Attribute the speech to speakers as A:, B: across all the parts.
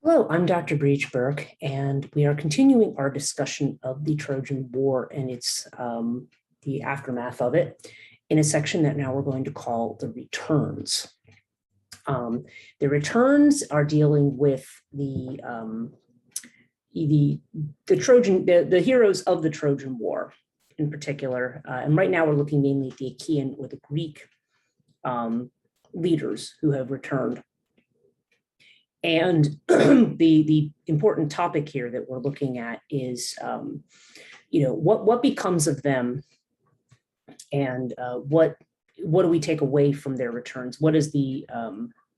A: Hello, I'm Dr. Breach Burke, and we are continuing our discussion of the Trojan War and the aftermath of it in a section that now we're going to call the returns. The returns are dealing with the heroes of the Trojan War in particular, and right now we're looking mainly at the Achaean or the Greek leaders who have returned. And the important topic here that we're looking at is, what becomes of them, and what do we take away from their returns? What is the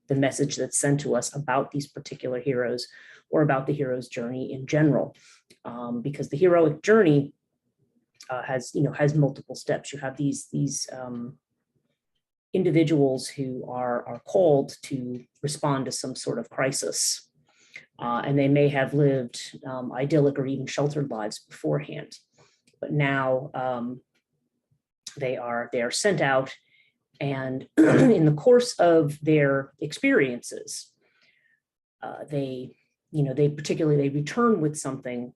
A: message that's sent to us about these particular heroes, or about the hero's journey in general? Because the heroic journey has multiple steps. You have these individuals who are called to respond to some sort of crisis. And they may have lived idyllic or even sheltered lives beforehand. But now they are sent out, and in the course of their experiences, they return with something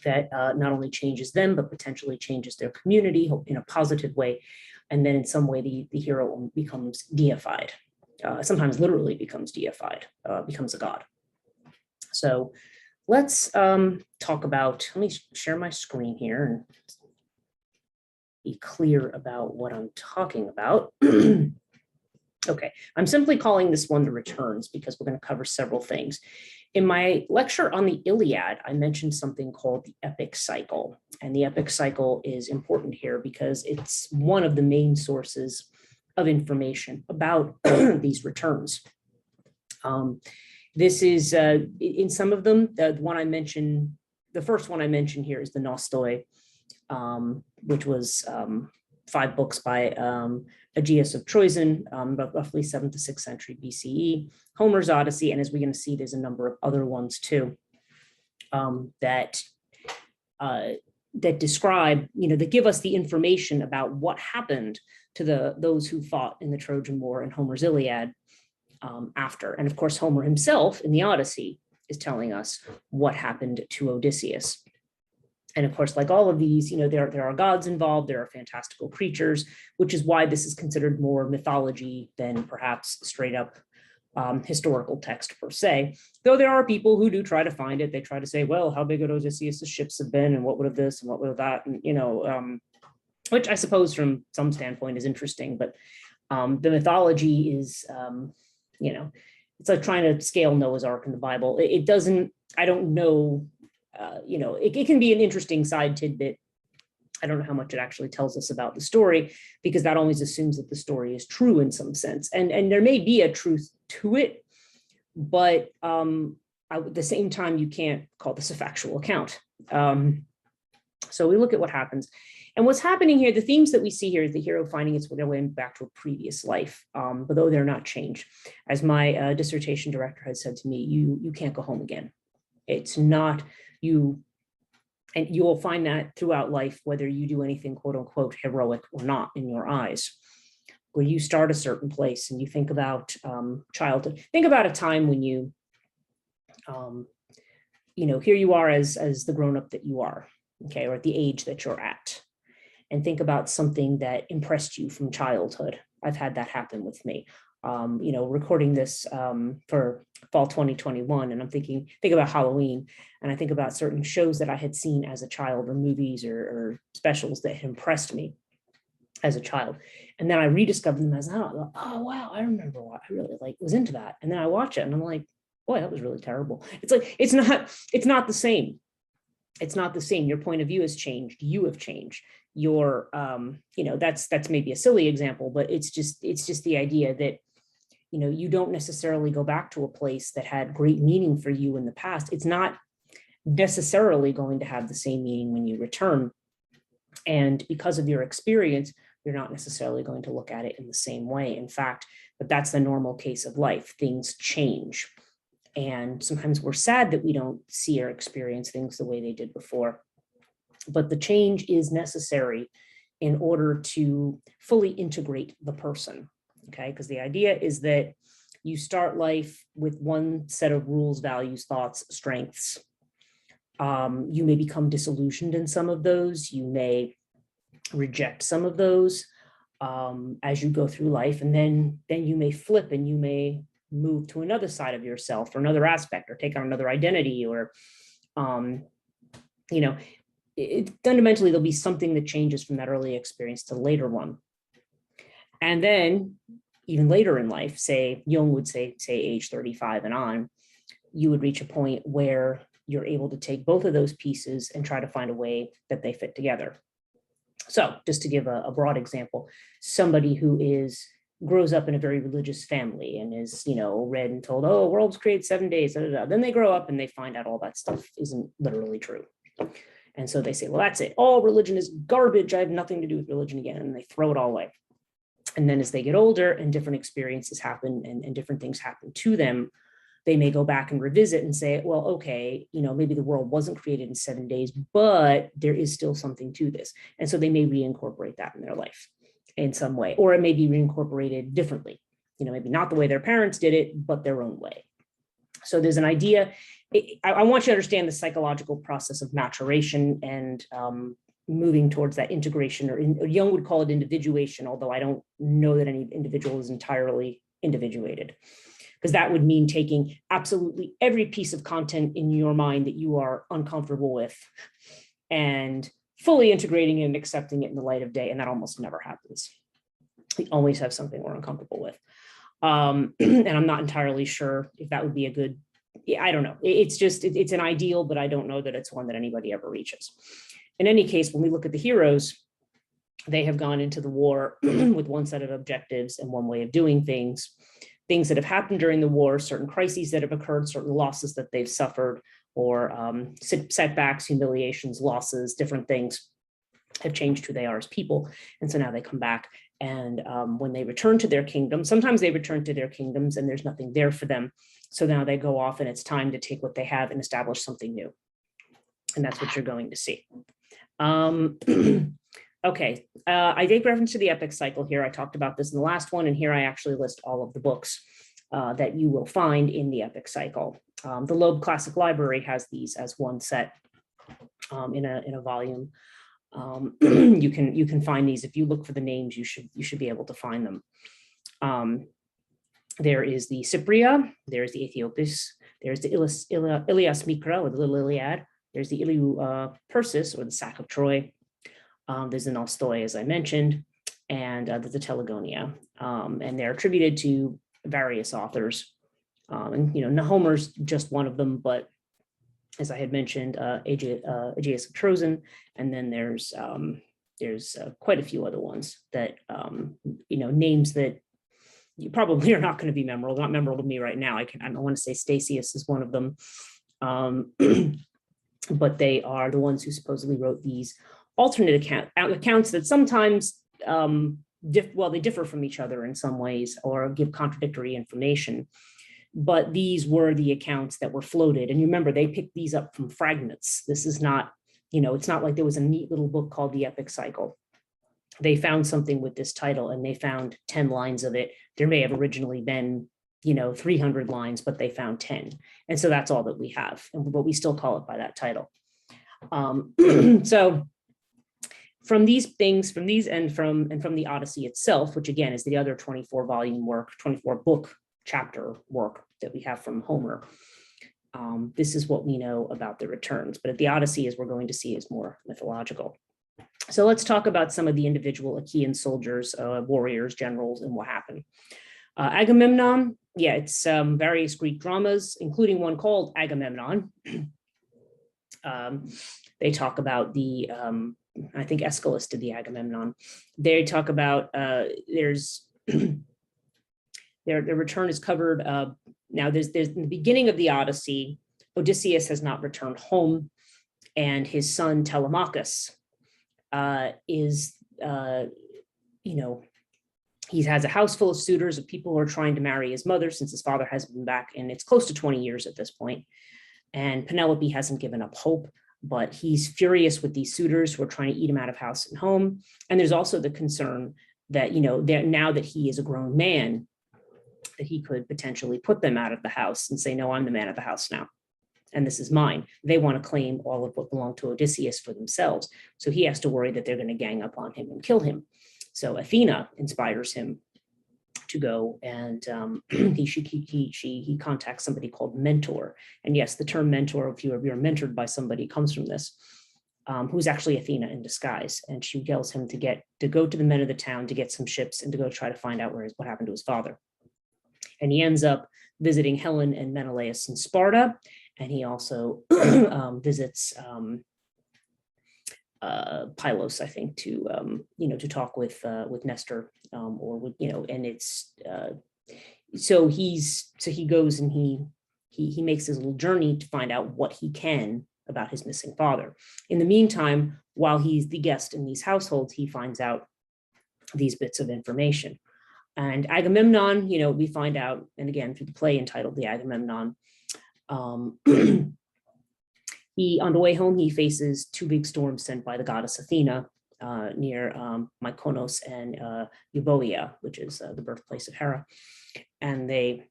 A: that not only changes them, but potentially changes their community in a positive way. And then in some way, the hero becomes deified, sometimes literally becomes deified, becomes a god. So let's talk about, let me share my screen here and be clear about what I'm talking about. Okay, I'm simply calling this one the returns because we're going to cover several things. In my lecture on the Iliad, I mentioned something called the epic cycle. And the epic cycle is important here because it's one of the main sources of information about these returns. This is, in some of them, the first one I mentioned here is the Nostoi, which was 5 books by Aegeus of Troezen, roughly 7th to 6th century BCE, Homer's Odyssey, and as we're going to see, there's a number of other ones too that describe, that give us the information about what happened to those who fought in the Trojan War and Homer's Iliad after. And of course, Homer himself in the Odyssey is telling us what happened to Odysseus. And of course, like all of these, there are gods involved, there are fantastical creatures, which is why this is considered more mythology than perhaps straight up historical text per se. Though there are people who do try to find it. They try to say, well, how big would Odysseus' ships have been, and what would have this and what would have that, and which I suppose from some standpoint is interesting. But the mythology is, it's like trying to scale Noah's Ark in the Bible. It doesn't, I don't know. It can be an interesting side tidbit. I don't know how much it actually tells us about the story, because that always assumes that the story is true in some sense. And there may be a truth to it, but at the same time, you can't call this a factual account. So we look at what happens. And what's happening here, the themes that we see here is the hero finding their way back to a previous life, but though they're not changed. As my dissertation director had said to me, you can't go home again. It's not you, and you will find that throughout life, whether you do anything quote unquote heroic or not in your eyes, where you start a certain place and you think about childhood. Think about a time when you, here you are as the grown-up that you are, okay, or at the age that you're at, and think about something that impressed you from childhood. I've had that happen with me. Recording this for fall 2021, and I'm think about Halloween, and I think about certain shows that I had seen as a child, or movies or specials that had impressed me as a child, and then I rediscovered them as an adult. Oh wow, I remember what I really was into that, and then I watch it and I'm like, boy, that was really terrible. It's like it's not the same. It's not the same. Your point of view has changed. You have changed. Your that's maybe a silly example, but it's just the idea that you don't necessarily go back to a place that had great meaning for you in the past. It's not necessarily going to have the same meaning when you return. And because of your experience, you're not necessarily going to look at it in the same way. In fact, but that's the normal case of life. Things change. And sometimes we're sad that we don't see or experience things the way they did before. But the change is necessary in order to fully integrate the person. Okay, because the idea is that You start life with one set of rules, values, thoughts, strengths. You may become disillusioned in some of those. You may reject some of those as you go through life. And then you may flip and you may move to another side of yourself or another aspect or take on another identity or, fundamentally, there'll be something that changes from that early experience to the later one. And then even later in life, say Jung would say age 35 and on, you would reach a point where you're able to take both of those pieces and try to find a way that they fit together. So just to give a broad example, somebody who grows up in a very religious family and is, read and told, oh, world was created 7 days, da, da, da. Then they grow up and they find out all that stuff isn't literally true. And so they say, well, that's it. All religion is garbage. I have nothing to do with religion again. And they throw it all away. And then as they get older and different experiences happen and different things happen to them, they may go back and revisit and say, well, okay, maybe the world wasn't created in 7 days, but there is still something to this. And so they may reincorporate that in their life in some way, or it may be reincorporated differently, maybe not the way their parents did it, but their own way. So there's an idea. I want you to understand the psychological process of maturation and moving towards that integration, or Jung would call it individuation, although I don't know that any individual is entirely individuated, because that would mean taking absolutely every piece of content in your mind that you are uncomfortable with and fully integrating it and accepting it in the light of day. And that almost never happens. We always have something we're uncomfortable with. And I'm not entirely sure if that would be a good, I don't know. It's an ideal, but I don't know that it's one that anybody ever reaches. In any case, when we look at the heroes, they have gone into the war with one set of objectives and one way of doing things that have happened during the war, certain crises that have occurred, certain losses that they've suffered, or setbacks, humiliations, losses, different things have changed who they are as people. And so now they come back, and when they return to their kingdom, sometimes they return to their kingdoms and there's nothing there for them. So now they go off and it's time to take what they have and establish something new. And that's what you're going to see. Okay, I gave reference to the epic cycle here. I talked about this in the last one, and here I actually list all of the books that you will find in the epic cycle. The Loeb Classic Library has these as one set in a volume. You can find these. If you look for the names, you should be able to find them. There is the Cypria, there's the Aethiopis, there's the Ilias Mikra, or the Little Iliad, there's the Iliu Persis, or the Sack of Troy. There's the Tolstoy, as I mentioned, and there's the Telegonia, and they're attributed to various authors. And Homer's just one of them, but as I had mentioned, Aegeus of Trojan, and then there's quite a few other ones that names that you probably are not going to be memorable, not memorable to me right now. I don't want to say Statius is one of them, but they are the ones who supposedly wrote these alternate accounts that sometimes they differ from each other in some ways or give contradictory information. But these were the accounts that were floated. And you remember, they picked these up from fragments. This is not, it's not like there was a neat little book called The Epic Cycle. They found something with this title and they found 10 lines of it. There may have originally been, 300 lines, but they found 10. And so that's all that we have. But we still call it by that title. So from these things, and from the Odyssey itself, which again is the other 24 volume work, 24 book chapter work that we have from Homer. This is what we know about the returns, but the Odyssey, as we're going to see, is more mythological. So let's talk about some of the individual Achaean soldiers, warriors, generals, and what happened. Agamemnon, it's various Greek dramas, including one called Agamemnon. They talk about the, I think Aeschylus did the Agamemnon. They talk about, their return is covered. Now there's in the beginning of the Odyssey, Odysseus has not returned home, and his son Telemachus he has a house full of suitors, of people who are trying to marry his mother since his father hasn't been back, and it's close to 20 years at this point. And Penelope hasn't given up hope, but he's furious with these suitors who are trying to eat him out of house and home. And there's also the concern that, now that he is a grown man, that he could potentially put them out of the house and say, no, I'm the man of the house now, and this is mine. They want to claim all of what belonged to Odysseus for themselves. So he has to worry that they're going to gang up on him and kill him. So Athena inspires him to go, and he contacts somebody called mentor. And yes, the term mentor, if you're mentored by somebody, comes from this, who's actually Athena in disguise. And she tells him to go to the men of the town to get some ships and to go try to find out what happened to his father. And he ends up visiting Helen and Menelaus in Sparta. And he also visits Pylos, I think, to talk with Nestor, or with, and it's so he goes and he makes his little journey to find out what he can about his missing father. In the meantime, while he's the guest in these households, he finds out these bits of information. And Agamemnon, we find out, and again through the play entitled The Agamemnon, on the way home, he faces two big storms sent by the goddess Athena near Mykonos and Euboea, which is the birthplace of Hera. And he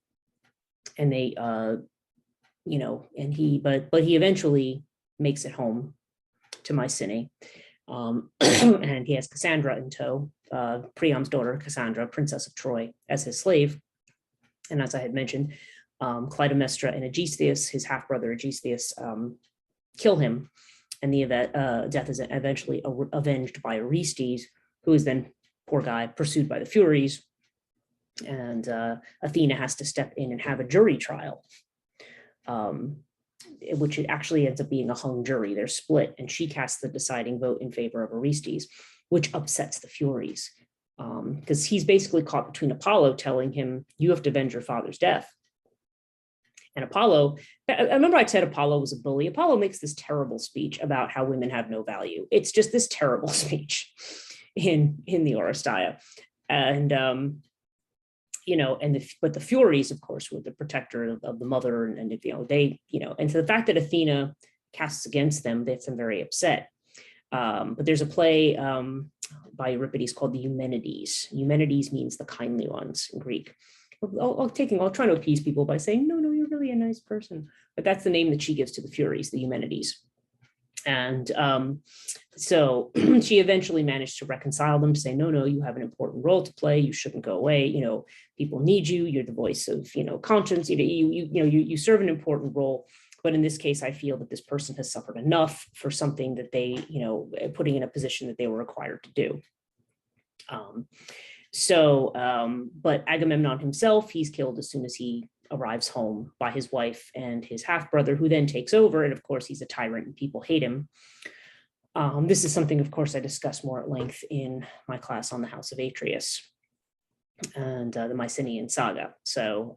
A: eventually makes it home to Mycenae. And he has Cassandra in tow, Priam's daughter, Cassandra, princess of Troy, as his slave. And as I had mentioned, Clytemnestra and Aegisthus, his half-brother Aegisthus, kill him, and the death is eventually avenged by Orestes, who is then, poor guy, pursued by the Furies, and Athena has to step in and have a jury trial, which it actually ends up being a hung jury. They're split, and she casts the deciding vote in favor of Orestes, which upsets the Furies, because he's basically caught between Apollo telling him, you have to avenge your father's death. And Apollo, I remember I said Apollo was a bully. Apollo makes this terrible speech about how women have no value. It's just this terrible speech in the Oresteia. And, but the Furies, of course, were the protector of the mother. And and so the fact that Athena casts against them, gets them very upset. But there's a play by Euripides called the Eumenides. Eumenides means the kindly ones in Greek. I'll try to appease people by saying, no, you're really a nice person. But that's the name that she gives to the Furies, the Eumenides. And so she eventually managed to reconcile them, to say, no, you have an important role to play. You shouldn't go away. People need you. You're the voice of, conscience. You serve an important role. But in this case, I feel that this person has suffered enough for something that they, putting in a position that they were required to do. But Agamemnon himself, he's killed as soon as he arrives home by his wife and his half-brother, who then takes over. And of course, he's a tyrant and people hate him. This is something, of course, I discuss more at length in my class on the House of Atreus and the Mycenaean saga. So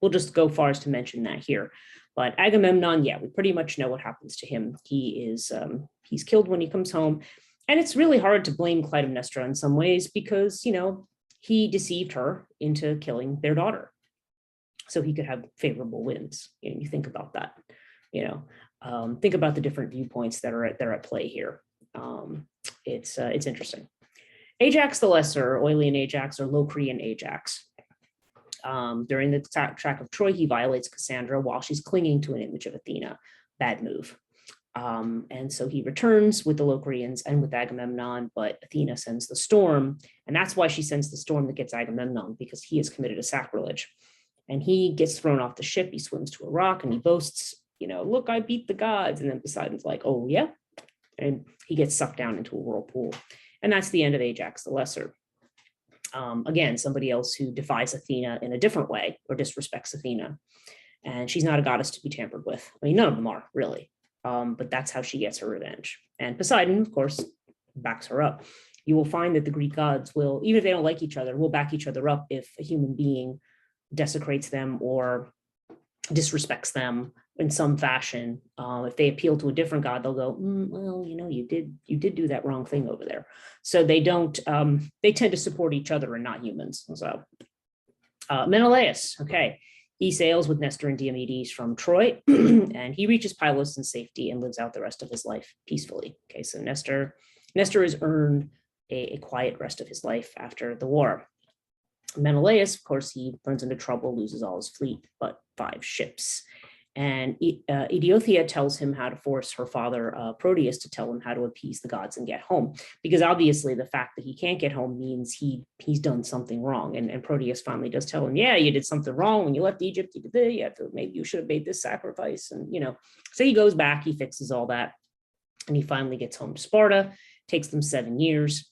A: we'll just go far as to mention that here. But Agamemnon, we pretty much know what happens to him. He's killed when he comes home. And it's really hard to blame Clytemnestra in some ways because, he deceived her into killing their daughter so he could have favorable winds. You think about that, think about the different viewpoints that are at play here. It's interesting. Ajax the Lesser, Oilean Ajax, or Locrian Ajax. During the attack of Troy, he violates Cassandra while she's clinging to an image of Athena. Bad move. And so he returns with the Locrians and with Agamemnon, but Athena sends the storm. And that's why she sends the storm that gets Agamemnon, because he has committed a sacrilege. And he gets thrown off the ship. He swims to a rock and he boasts, look, I beat the gods. And then Poseidon's like, oh, yeah. And he gets sucked down into a whirlpool. And that's the end of Ajax the Lesser. Again, somebody else who defies Athena in a different way or disrespects Athena. And she's not a goddess to be tampered with. I mean, none of them are, really. But that's how she gets her revenge. And Poseidon, of course, backs her up. You will find that the Greek gods will, even if they don't like each other, will back each other up if a human being desecrates them or disrespects them in some fashion. If they appeal to a different god, they'll go, well, you did do that wrong thing over there. So they don't, they tend to support each other and not humans. So Menelaus, okay. He sails with Nestor and Diomedes from Troy, and he reaches Pylos in safety and lives out the rest of his life peacefully. Okay, so Nestor has earned a quiet rest of his life after the war. Menelaus, of course, he runs into trouble, loses all his fleet, but 5 ships. And Idiothea tells him how to force her father, Proteus, to tell him how to appease the gods and get home. Because obviously the fact that he can't get home means he's done something wrong. And Proteus finally does tell him, yeah, you did something wrong when you left Egypt. You did this, you have to, maybe you should have made this sacrifice. And, so he goes back, he fixes all that. And he finally gets home to Sparta. Takes them 7 years.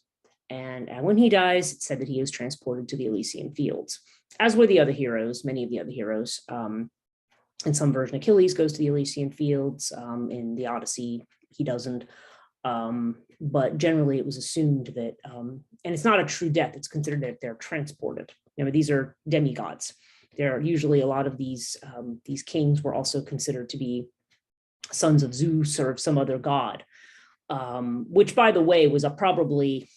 A: And when he dies, it's said that he was transported to the Elysian fields, as were the other heroes, many of the other heroes. In some version, Achilles goes to the Elysian fields. In the Odyssey, he doesn't. But generally, it was assumed that, and it's not a true death, it's considered that they're transported. These are demigods. There are usually a lot of these kings were also considered to be sons of Zeus or of some other god, which, by the way, was probably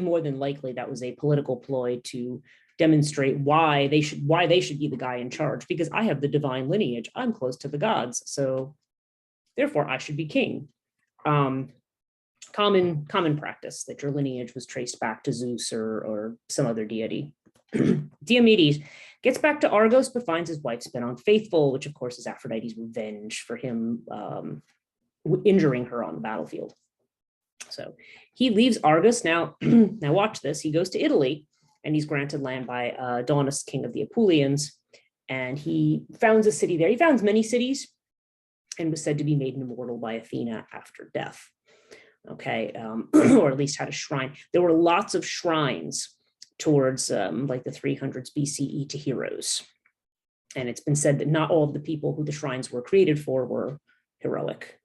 A: more than likely that was a political ploy to demonstrate why they should be the guy in charge, because I have the divine lineage, I'm close to the gods, so therefore I should be king. Common practice that your lineage was traced back to Zeus or some other deity. Diomedes gets back to Argos, but finds his wife's been unfaithful, which of course is Aphrodite's revenge for him injuring her on the battlefield. So he leaves Argos. Now watch this. He goes to Italy, and he's granted land by Daunus, king of the Apulians, and he founds a city there. He founds many cities and was said to be made immortal by Athena after death. Okay, or at least had a shrine. There were lots of shrines towards like the 300s BCE to heroes. And it's been said that not all of the people who the shrines were created for were heroic.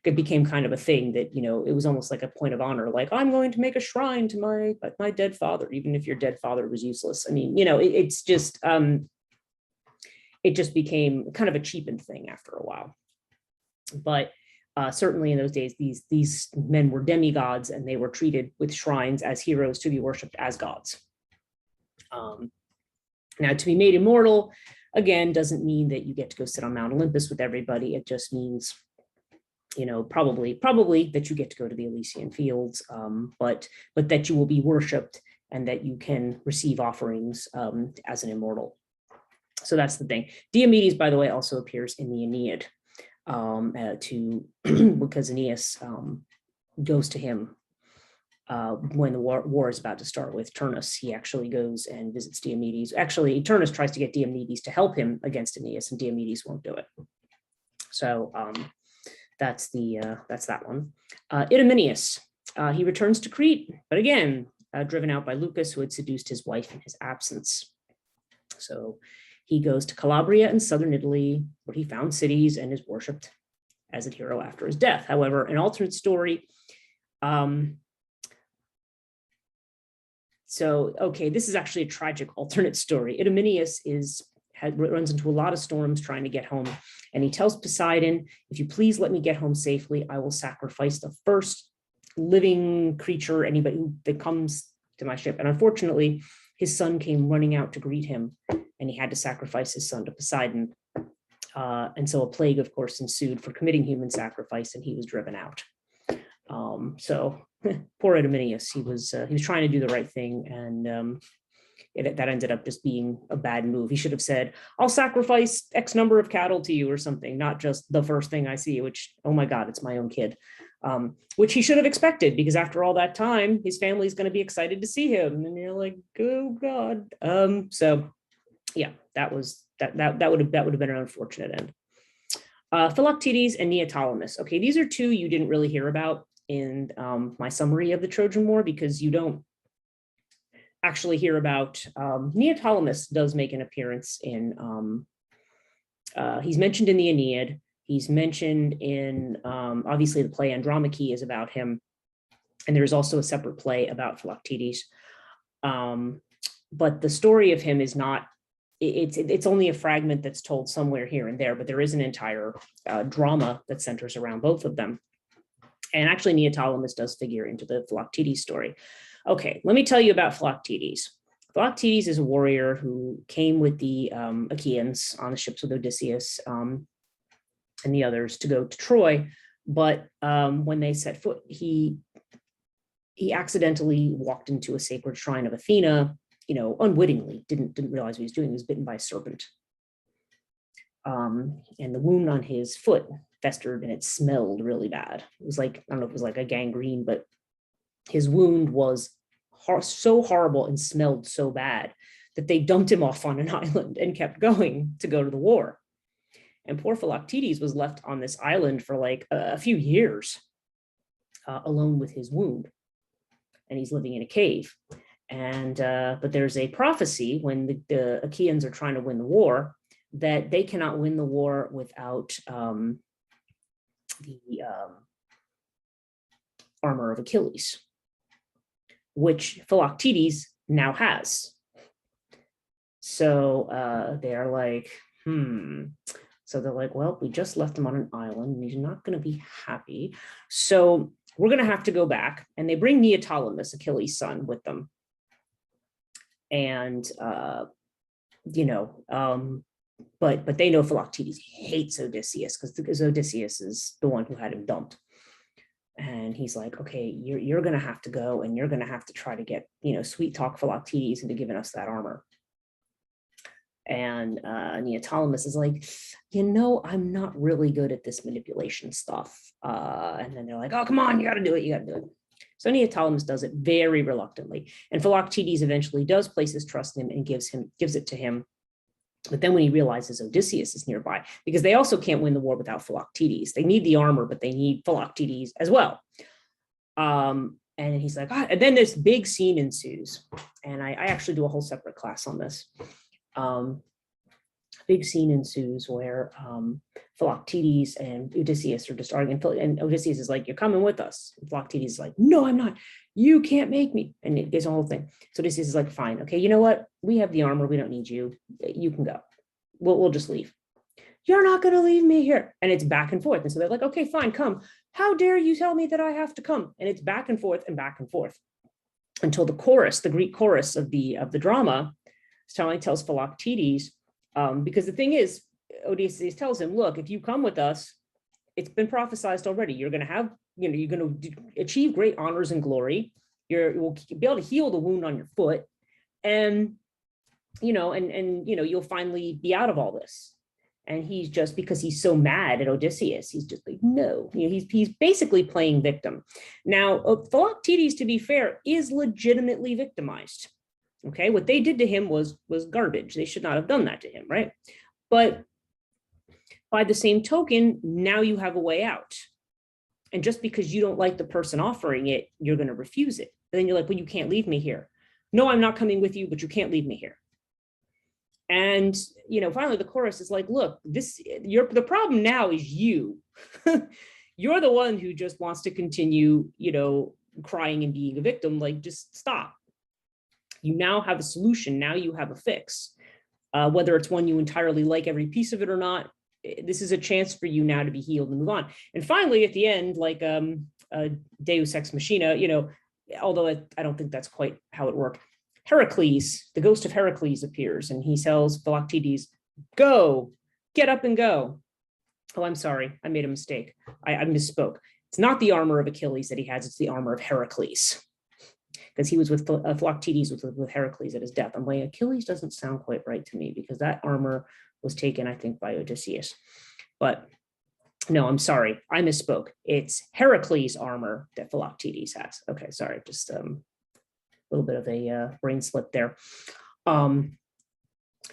A: It became kind of a thing that, it was almost like a point of honor, like, I'm going to make a shrine to my dead father, even if your dead father was useless. I mean, it just became kind of a cheapened thing after a while. But certainly in those days, these men were demigods, and they were treated with shrines as heroes to be worshipped as gods. Now, to be made immortal, again, doesn't mean that you get to go sit on Mount Olympus with everybody. It just means, probably that you get to go to the Elysian fields, but that you will be worshipped and that you can receive offerings as an immortal. So that's the thing. Diomedes, by the way, also appears in the Aeneid because Aeneas goes to him when the war is about to start with Turnus. He actually goes and visits Diomedes. Actually, Turnus tries to get Diomedes to help him against Aeneas, and Diomedes won't do it. So that's that one. Idomeneus, he returns to Crete, but again, driven out by Lucus, who had seduced his wife in his absence. So he goes to Calabria in southern Italy, where he found cities and is worshipped as a hero after his death. However, an alternate story. This is actually a tragic alternate story. Idomeneus runs into a lot of storms trying to get home, and he tells Poseidon, if you please let me get home safely, I will sacrifice the first living creature, anybody that comes to my ship. And unfortunately, his son came running out to greet him, and he had to sacrifice his son to Poseidon. And so a plague, of course, ensued for committing human sacrifice, and he was driven out. Poor Idomeneus, he was trying to do the right thing, and that ended up just being a bad move. He should have said, I'll sacrifice X number of cattle to you or something, not just the first thing I see, which, oh my God, it's my own kid, which he should have expected, because after all that time, his family's going to be excited to see him. And you're like, oh God. So yeah, that would have been an unfortunate end. Philoctetes and Neoptolemus. Okay, these are two you didn't really hear about in my summary of the Trojan War, because you don't actually hear about. Neoptolemus does make an appearance in, he's mentioned in the Aeneid. He's mentioned in, obviously the play Andromache is about him. And there's also a separate play about Philoctetes. But the story of him is not, it's only a fragment that's told somewhere here and there, but there is an entire drama that centers around both of them. And actually Neoptolemus does figure into the Philoctetes story. Okay, let me tell you about Philoctetes. Philoctetes is a warrior who came with the Achaeans on the ships with Odysseus and the others to go to Troy. But when they set foot, he accidentally walked into a sacred shrine of Athena unwittingly didn't realize what he was doing. He was bitten by a serpent. And the wound on his foot festered and it smelled really bad. It was like, I don't know if it was like a gangrene, but his wound was so horrible and smelled so bad that they dumped him off on an island and kept going to go to the war. And poor Philoctetes was left on this island for like a few years, alone with his wound. And he's living in a cave. And but there's a prophecy when the Achaeans are trying to win the war, that they cannot win the war without the armor of Achilles, which Philoctetes now has. So they're like, So they're like, well, we just left him on an island and he's not going to be happy. So we're going to have to go back. And they bring Neoptolemus, Achilles' son, with them. And, but they know Philoctetes hates Odysseus because Odysseus is the one who had him dumped. And he's like, okay, you're going to have to go and you're going to have to try to get, sweet talk Philoctetes into giving us that armor. And Neoptolemus is like, I'm not really good at this manipulation stuff. And then they're like, oh, come on, you got to do it. You got to do it. So Neoptolemus does it very reluctantly. And Philoctetes eventually does place his trust in him and gives it to him. But then when he realizes Odysseus is nearby, because they also can't win the war without Philoctetes. They need the armor, but they need Philoctetes as well. And he's like, and then this big scene ensues. And I actually do a whole separate class on this. Big scene ensues where Philoctetes and Odysseus are just arguing, and Odysseus is like, you're coming with us. And Philoctetes is like, no, I'm not. You can't make me. And it's a whole thing. So Odysseus is like, fine, okay, you know what? We have the armor. We don't need you. You can go. We'll just leave. You're not going to leave me here. And it's back and forth. And so they're like, okay, fine, come. How dare you tell me that I have to come? And it's back and forth until the chorus, the Greek chorus of the drama, tells Philoctetes, because the thing is, Odysseus tells him, look, if you come with us, it's been prophesized already. You're going to have, you're going to achieve great honors and glory. You'll be able to heal the wound on your foot. And, you'll finally be out of all this. And he's just, because he's so mad at Odysseus, he's just like, no, he's basically playing victim. Now, Philoctetes, to be fair, is legitimately victimized. Okay, what they did to him was garbage. They should not have done that to him, right? But by the same token, now you have a way out. And just because you don't like the person offering it, you're going to refuse it. And then you're like, well, you can't leave me here. No, I'm not coming with you, but you can't leave me here. And, finally the chorus is like, look, the problem now is you. You're the one who just wants to continue, crying and being a victim. Like, just stop. You now have a solution. Now you have a fix. Whether it's one you entirely like every piece of it or not, this is a chance for you now to be healed and move on. And finally, at the end, like Deus Ex Machina, although I don't think that's quite how it worked, Heracles, the ghost of Heracles appears and he tells Philoctetes, go, get up and go. Oh, I'm sorry. I made a mistake. I misspoke. It's not the armor of Achilles that he has. It's the armor of Heracles. Because he was with Philoctetes with Heracles at his death. I'm like, Achilles doesn't sound quite right to me because that armor was taken, I think, by Odysseus. But no, I'm sorry. I misspoke. It's Heracles' armor that Philoctetes has. Okay, sorry. Just little bit of a brain slip there.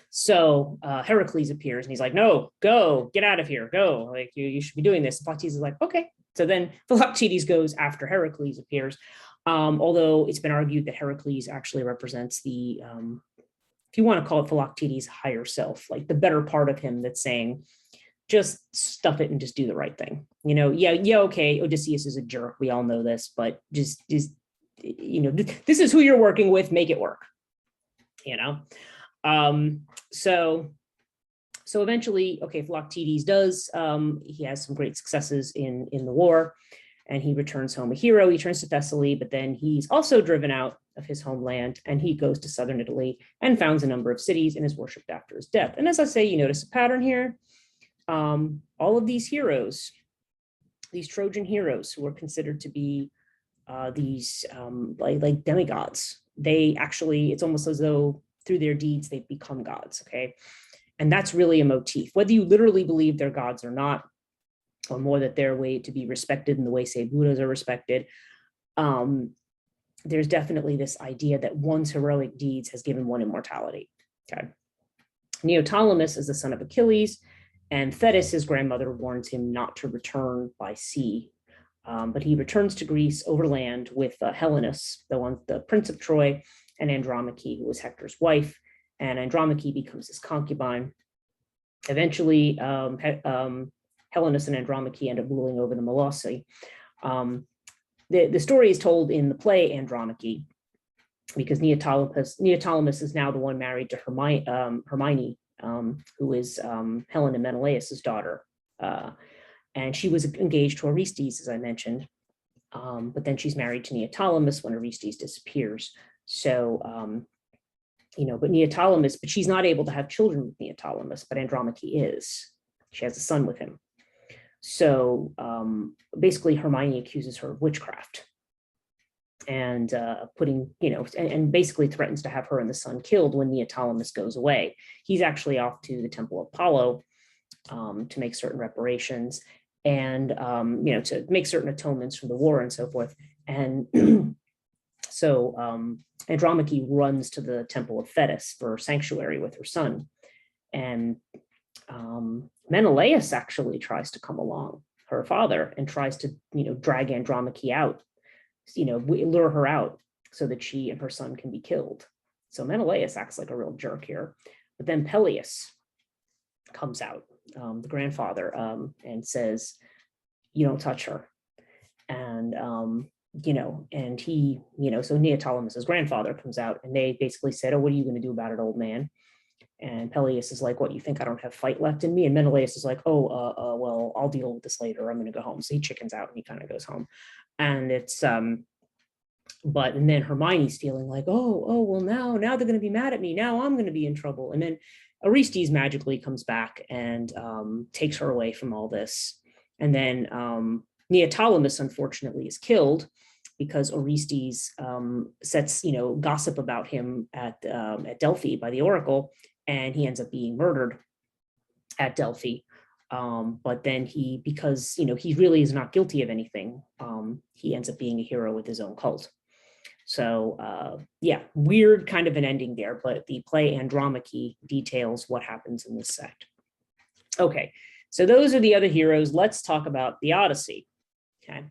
A: So Heracles appears and he's like, no, go, get out of here, go. Like, you should be doing this. Philoctetes is like, okay. So then Philoctetes goes after Heracles appears. Although it's been argued that Heracles actually represents the, if you want to call it Philoctetes' higher self, like the better part of him that's saying, just stuff it and just do the right thing. Okay, Odysseus is a jerk. We all know this, but just this is who you're working with, make it work, so eventually, okay, Philoctetes does, he has some great successes in the war and he returns home a hero. He returns to Thessaly, but then he's also driven out of his homeland and he goes to southern Italy and founds a number of cities and is worshipped after his death. And as I say, you notice a pattern here. All of these heroes, these Trojan heroes who are considered to be these like demigods, they actually, it's almost as though through their deeds, they've become gods, okay? And that's really a motif. Whether you literally believe they're gods or not, or more that they're a way to be respected in the way, say, Buddhas are respected, there's definitely this idea that one's heroic deeds has given one immortality, okay? Neoptolemus is the son of Achilles, and Thetis, his grandmother, warns him not to return by sea. But he returns to Greece overland with Helenus, the prince of Troy, and Andromache, who was Hector's wife, and Andromache becomes his concubine. Eventually, Helenus and Andromache end up ruling over the Molossi. The story is told in the play Andromache, because Neoptolemus is now the one married to Hermione, who is Helen and Menelaus's daughter. And she was engaged to Orestes, as I mentioned, but then she's married to Neoptolemus when Orestes disappears. So, but Neoptolemus, but she's not able to have children with Neoptolemus, but Andromache is. She has a son with him. So basically Hermione accuses her of witchcraft and and basically threatens to have her and the son killed when Neoptolemus goes away. He's actually off to the Temple of Apollo to make certain reparations and, to make certain atonements from the war and so forth. And so Andromache runs to the Temple of Thetis for sanctuary with her son. And Menelaus actually tries to come along, her father, and tries to, drag Andromache out, lure her out so that she and her son can be killed. So Menelaus acts like a real jerk here. But then Peleus comes out, the grandfather, and says, "You don't touch her." And, and he, so Neoptolemus's grandfather comes out and they basically said, "Oh, what are you going to do about it, old man?" And Peleus is like, "What, you think I don't have fight left in me?" And Menelaus is like, "Oh, well, I'll deal with this later. I'm going to go home." So he chickens out and he kind of goes home. And it's, and then Hermione's feeling like, oh, well, now they're going to be mad at me. Now I'm going to be in trouble. And then Orestes magically comes back and takes her away from all this. And then Neoptolemus, unfortunately, is killed because Orestes sets, gossip about him at Delphi by the oracle, and he ends up being murdered at Delphi. But then because he really is not guilty of anything, he ends up being a hero with his own cult. So yeah, weird kind of an ending there, but the play Andromache details what happens in this sect. Okay, so those are the other heroes. Let's talk about the Odyssey. Okay.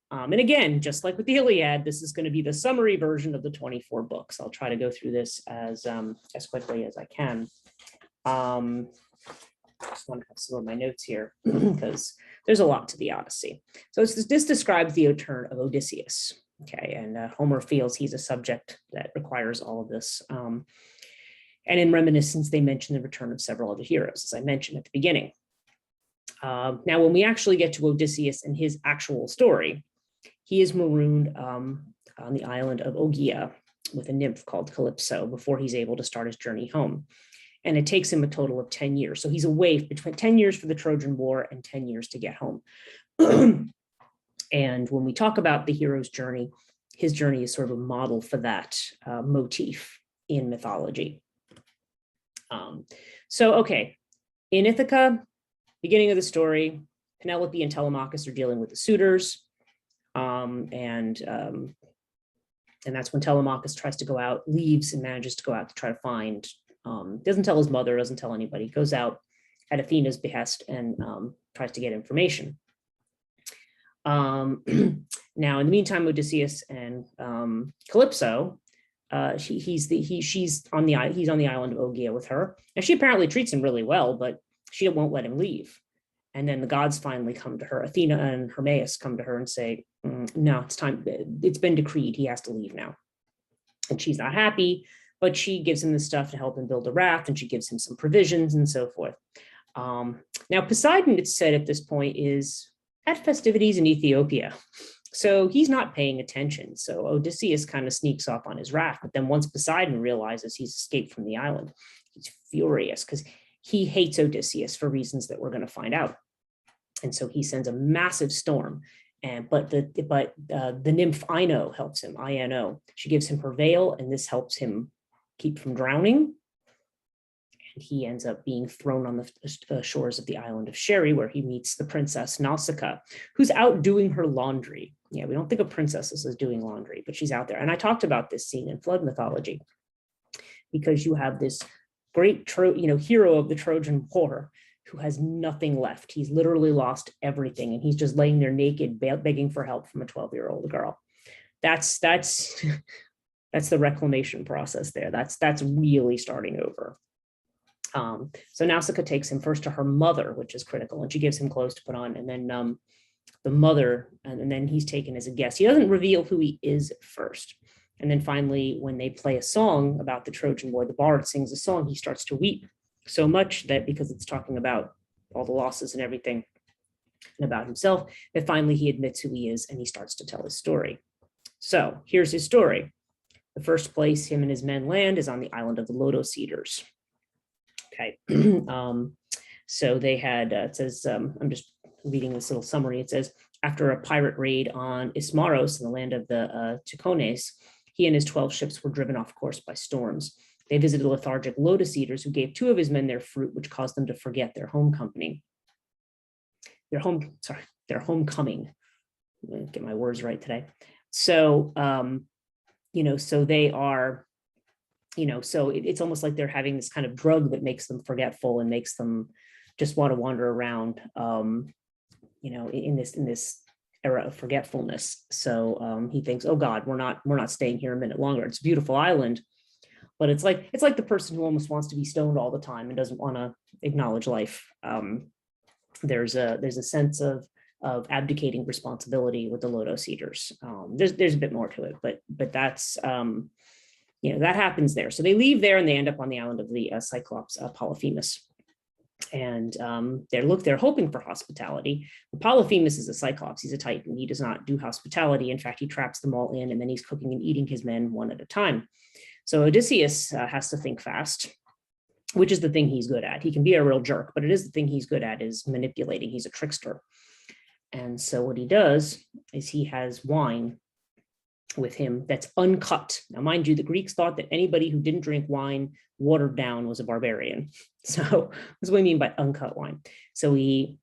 A: And again, just like with the Iliad, this is going to be the summary version of the 24 books. I'll try to go through this as quickly as I can. I just want to have some of my notes here because there's a lot to the Odyssey. So this describes the return of Odysseus. Okay, and Homer feels he's a subject that requires all of this. And in Reminiscence, they mention the return of several other heroes, as I mentioned at the beginning. Now, when we actually get to Odysseus and his actual story, he is marooned on the island of Ogygia with a nymph called Calypso before he's able to start his journey home. And it takes him a total of 10 years. So he's away between 10 years for the Trojan War and 10 years to get home. And when we talk about the hero's journey, his journey is sort of a model for that motif in mythology. Okay, in Ithaca, beginning of the story, Penelope and Telemachus are dealing with the suitors. And that's when Telemachus tries to go out, leaves and manages to go out to try to find, doesn't tell his mother, doesn't tell anybody, goes out at Athena's behest and tries to get information. Now, in the meantime, Odysseus and Calypso, he's on the island of Ogygia with her. And she apparently treats him really well, but she won't let him leave. And then the gods finally come to her. Athena and Hermes come to her and say, "No, it's time. It's been decreed. He has to leave now." And she's not happy, but she gives him the stuff to help him build a raft, and she gives him some provisions and so forth. Now, Poseidon, it's said at this point, is at festivities in Ethiopia. So he's not paying attention. So Odysseus kind of sneaks off on his raft. But then once Poseidon realizes he's escaped from the island, he's furious because he hates Odysseus for reasons that we're going to find out. And so he sends a massive storm But the nymph Ino helps him. Ino. She gives him her veil, and this helps him keep from drowning. And he ends up being thrown on the shores of the island of Sherry, where he meets the princess Nausicaa, who's out doing her laundry. Yeah, we don't think of princesses as doing laundry, but she's out there. And I talked about this scene in flood mythology, because you have this great hero of the Trojan War who has nothing left. He's literally lost everything, and he's just laying there naked, begging for help from a 12-year-old girl. That's the reclamation process there. That's really starting over. So Nausicaa takes him first to her mother, which is critical, and she gives him clothes to put on, and then the mother, and then he's taken as a guest. He doesn't reveal who he is at first. And then finally, when they play a song about the Trojan War, the bard sings a song, he starts to weep so much that, because it's talking about all the losses and everything and about himself, that finally he admits who he is and he starts to tell his story. So here's his story. The first place him and his men land is on the island of the Lotos Eaters. Okay. So they had, it says, I'm just reading this little summary. It says, after a pirate raid on Ismaros in the land of the Ticones, he and his 12 ships were driven off course by storms. They visited the lethargic Lotus Eaters, who gave 2 of his men their fruit, which caused them to forget their homecoming. Their homecoming. Get my words right today. So, so they are, so it's almost like they're having this kind of drug that makes them forgetful and makes them just want to wander around, in this era of forgetfulness. So he thinks, oh God, we're not staying here a minute longer. It's a beautiful island, but it's like the person who almost wants to be stoned all the time and doesn't want to acknowledge life. There's a sense of abdicating responsibility with the Lotos Eaters. There's a bit more to it, but that's that happens there. So they leave there and they end up on the island of the Cyclops Polyphemus. And they're hoping for hospitality. Polyphemus is a Cyclops. He's a Titan. He does not do hospitality. In fact, he traps them all in, and then he's cooking and eating his men one at a time. So Odysseus has to think fast, which is the thing he's good at. He can be a real jerk, but it is the thing he's good at, is manipulating. He's a trickster. And so what he does is he has wine with him that's uncut. Now, mind you, the Greeks thought that anybody who didn't drink wine watered down was a barbarian. So that's what I mean by uncut wine. So he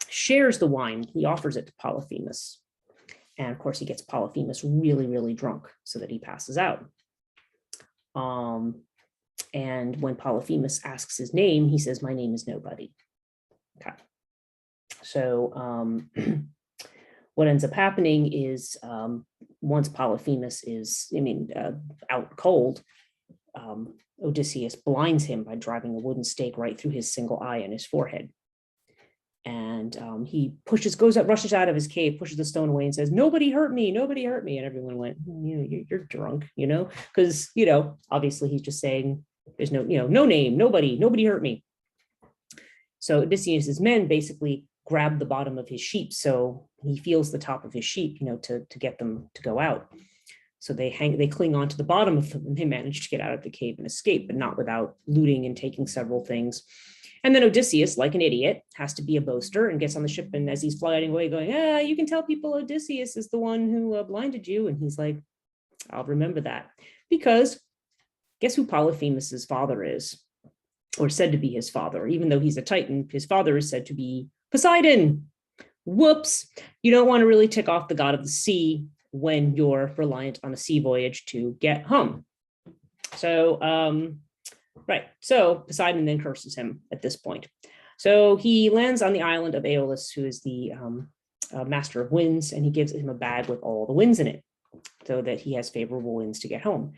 A: shares the wine. He offers it to Polyphemus. And of course, he gets Polyphemus really, really drunk so that he passes out. And when Polyphemus asks his name, he says, my name is nobody. Okay. So what ends up happening is once Polyphemus is, out cold, Odysseus blinds him by driving a wooden stake right through his single eye and his forehead. And he rushes out of his cave, pushes the stone away and says, nobody hurt me, nobody hurt me. And everyone went, you're drunk, because, obviously he's just saying there's no name, nobody hurt me. So Odysseus's men basically grab the bottom of his sheep. So he feels the top of his sheep, to get them to go out. So they cling on to the bottom of them, and they manage to get out of the cave and escape, but not without looting and taking several things. And then Odysseus, like an idiot, has to be a boaster and gets on the ship. And as he's flying away going, you can tell people Odysseus is the one who blinded you. And he's like, I'll remember that. Because guess who Polyphemus's father is, or said to be his father? Even though he's a Titan, his father is said to be Poseidon. Whoops. You don't want to really tick off the god of the sea when you're reliant on a sea voyage to get home. So, right. So Poseidon then curses him at this point. So he lands on the island of Aeolus, who is the master of winds, and he gives him a bag with all the winds in it so that he has favorable winds to get home.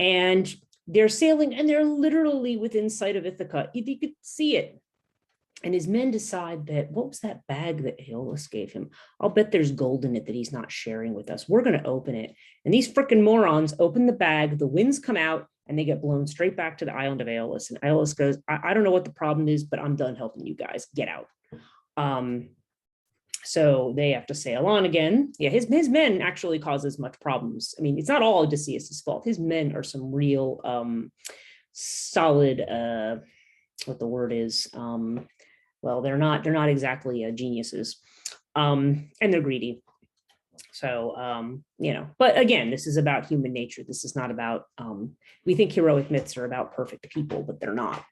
A: And they're sailing, and they're literally within sight of Ithaca. You could see it. And his men decide that, what was that bag that Aeolus gave him? I'll bet there's gold in it that he's not sharing with us. We're going to open it. And these frickin' morons open the bag, the winds come out, and they get blown straight back to the island of Aeolus. And Aeolus goes, I don't know what the problem is, but I'm done helping you guys. Get out. So they have to sail on again. Yeah, his men actually cause as much problems. I mean, it's not all Odysseus' fault. His men are some real solid, what the word is, well, they're not exactly geniuses. And they're greedy. So, but again, this is about human nature. This is not about, we think heroic myths are about perfect people, but they're not.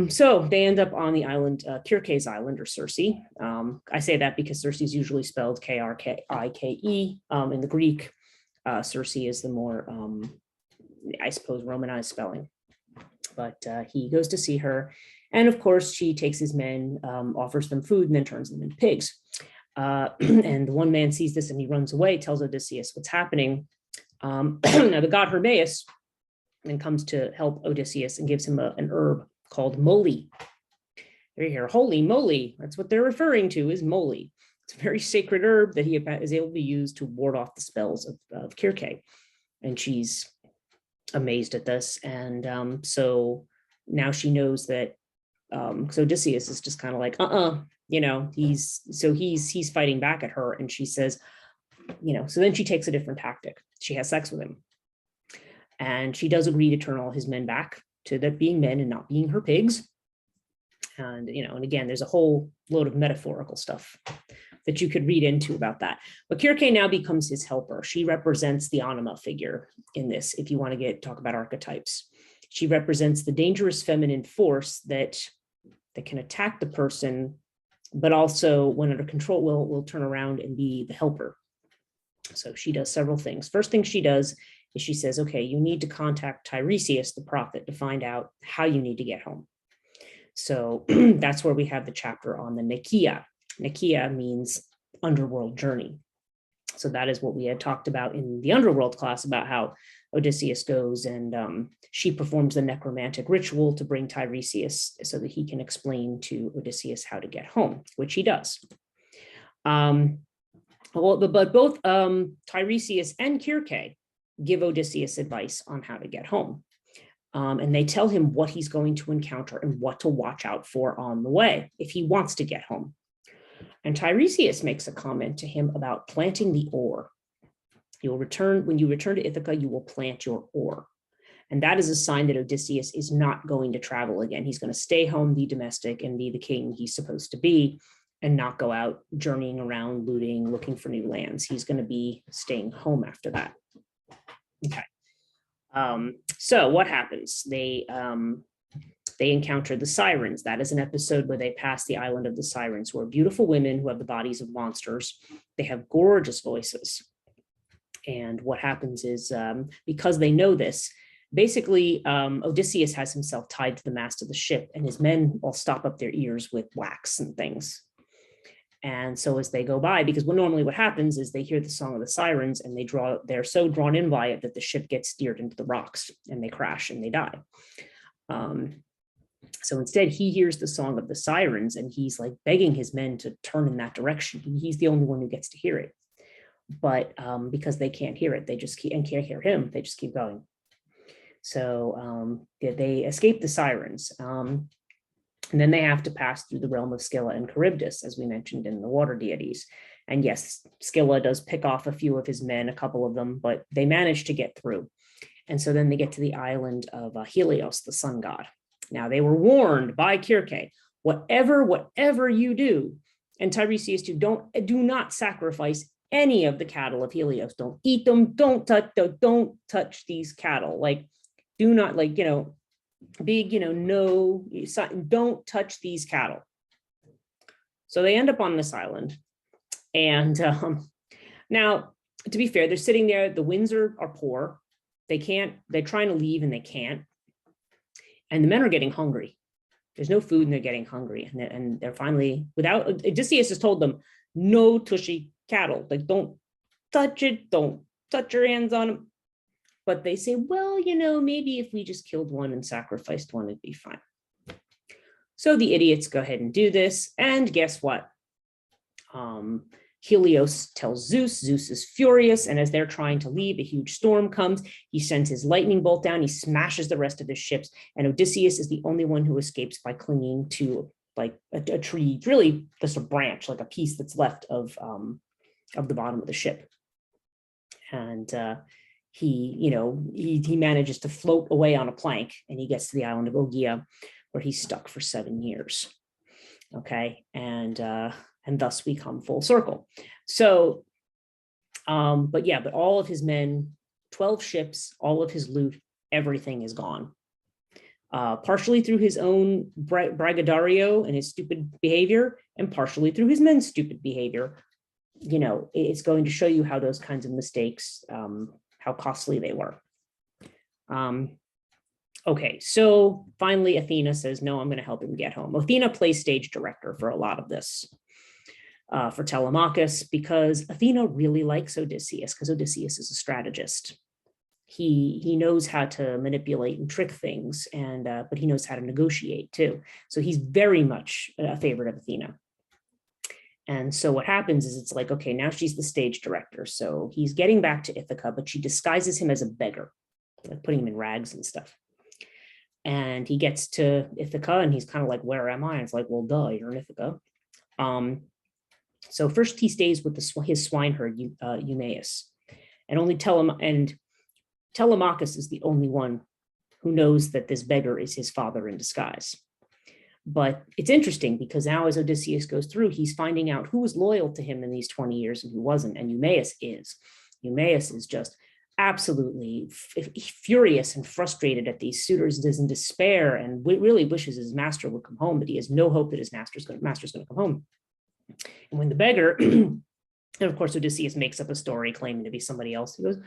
A: So they end up on the island, Kirke's island, or Circe. I say that because Circe is usually spelled Krike. In the Greek, Circe is the more, I suppose, Romanized spelling. But he goes to see her. And of course, she takes his men, offers them food, and then turns them into pigs. And the one man sees this and he runs away, tells Odysseus what's happening. Now the god Hermaeus then comes to help Odysseus and gives him an herb called moly. There you hear, holy moly. That's what they're referring to, is moly. It's a very sacred herb that he is able to use to ward off the spells of Kirke. And she's amazed at this. And so now she knows that, so Odysseus is just kind of like, he's fighting back at her. And she says, so then she takes a different tactic. She has sex with him. And she does agree to turn all his men back to that being men and not being her pigs. And, and again, there's a whole load of metaphorical stuff that you could read into about that. But Kirke now becomes his helper. She represents the anima figure in this, if you want to talk about archetypes. She represents the dangerous feminine force that can attack the person, but also when under control will turn around and be the helper. So she does several things. First thing she does is she says, okay, you need to contact Tiresias, the prophet, to find out how you need to get home. So that's where we have the chapter on the Nikia. Nikia means underworld journey. So that is what we had talked about in the underworld class, about how Odysseus goes and she performs the necromantic ritual to bring Tiresias so that he can explain to Odysseus how to get home, which he does. But both Tiresias and Kirke give Odysseus advice on how to get home. And they tell him what he's going to encounter and what to watch out for on the way if he wants to get home. And Tiresias makes a comment to him about planting the ore. When you return to Ithaca, you will plant your ore. And that is a sign that Odysseus is not going to travel again. He's going to stay home, be domestic, and be the king he's supposed to be, and not go out journeying around, looting, looking for new lands. He's going to be staying home after that. Okay. So what happens? They encounter the sirens. That is an episode where they pass the island of the sirens, who are beautiful women who have the bodies of monsters. They have gorgeous voices. And what happens is, because they know this, basically Odysseus has himself tied to the mast of the ship, and his men all stop up their ears with wax and things. And so as they go by, because normally what happens is they hear the song of the sirens and they're so drawn in by it that the ship gets steered into the rocks and they crash and they die. So instead he hears the song of the sirens and he's like begging his men to turn in that direction. He's the only one who gets to hear it. But because they can't hear it, can't hear him, they just keep going. So they escape the sirens. And then they have to pass through the realm of Scylla and Charybdis, as we mentioned in the water deities. And yes, Scylla does pick off a few of his men, a couple of them, but they manage to get through. And so then they get to the island of Helios, the sun god. Now they were warned by Kirke, whatever you do, and Tiresias too, do not sacrifice any of the cattle of Helios. Don't eat them. Don't touch these cattle. Like, do not, like, no, don't touch these cattle. So they end up on this island. And now, to be fair, they're sitting there. The winds are poor. They're trying to leave and they can't. And the men are getting hungry. There's no food and they're getting hungry. And they're finally, Odysseus has told them, no tushy cattle. Like, don't touch it. Don't touch your hands on them. But they say, well, maybe if we just killed one and sacrificed one, it'd be fine. So the idiots go ahead and do this. And guess what? Helios tells Zeus. Zeus is furious. And as they're trying to leave, a huge storm comes. He sends his lightning bolt down. He smashes the rest of his ships. And Odysseus is the only one who escapes by clinging to like a tree, really just a branch, like a piece that's left of the bottom of the ship. And he manages to float away on a plank, and he gets to the island of Ogygia, where he's stuck for 7 years. Okay. And And thus we come full circle. So, but all of his men, 12 ships, all of his loot, everything is gone. Partially through his own braggadorio and his stupid behavior, and partially through his men's stupid behavior. It's going to show you how those kinds of mistakes, how costly they were. Okay, so finally Athena says, no, I'm going to help him get home. Athena plays stage director for a lot of this, for Telemachus, because Athena really likes Odysseus, because Odysseus is a strategist. He knows how to manipulate and trick things, but he knows how to negotiate too. So he's very much a favorite of Athena. And so what happens is it's like, okay, now she's the stage director. So he's getting back to Ithaca, but she disguises him as a beggar, like putting him in rags and stuff. And he gets to Ithaca and he's kind of like, where am I? And it's like, well, duh, you're in Ithaca. So first he stays with his swineherd, Eumaeus, and Telemachus is the only one who knows that this beggar is his father in disguise. But it's interesting because now as Odysseus goes through, he's finding out who was loyal to him in these 20 years and who wasn't. And Eumaeus is. Eumaeus is just absolutely furious and frustrated at these suitors, is in despair and really wishes his master would come home, but he has no hope that his master's going to come home. And when the beggar, and of course Odysseus makes up a story claiming to be somebody else, he goes,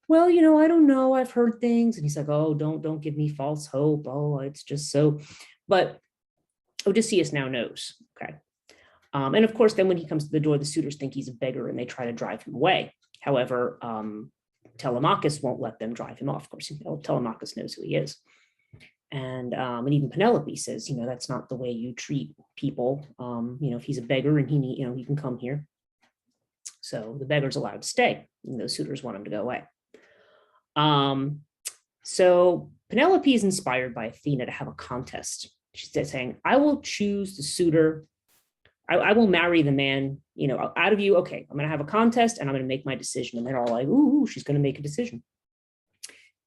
A: well, I don't know, I've heard things. And he's like, oh, don't give me false hope. Oh, it's just so. But Odysseus now knows, okay. And of course, then when he comes to the door, the suitors think he's a beggar and they try to drive him away. However, Telemachus won't let them drive him off. Of course, Telemachus knows who he is. And even Penelope says, that's not the way you treat people. If he's a beggar and he can come here. So the beggar's allowed to stay, and those suitors want him to go away. So Penelope is inspired by Athena to have a contest. She's saying, I will choose the suitor. I will marry the man, out of you. Okay, I'm going to have a contest and I'm going to make my decision. And they're all like, ooh, she's going to make a decision.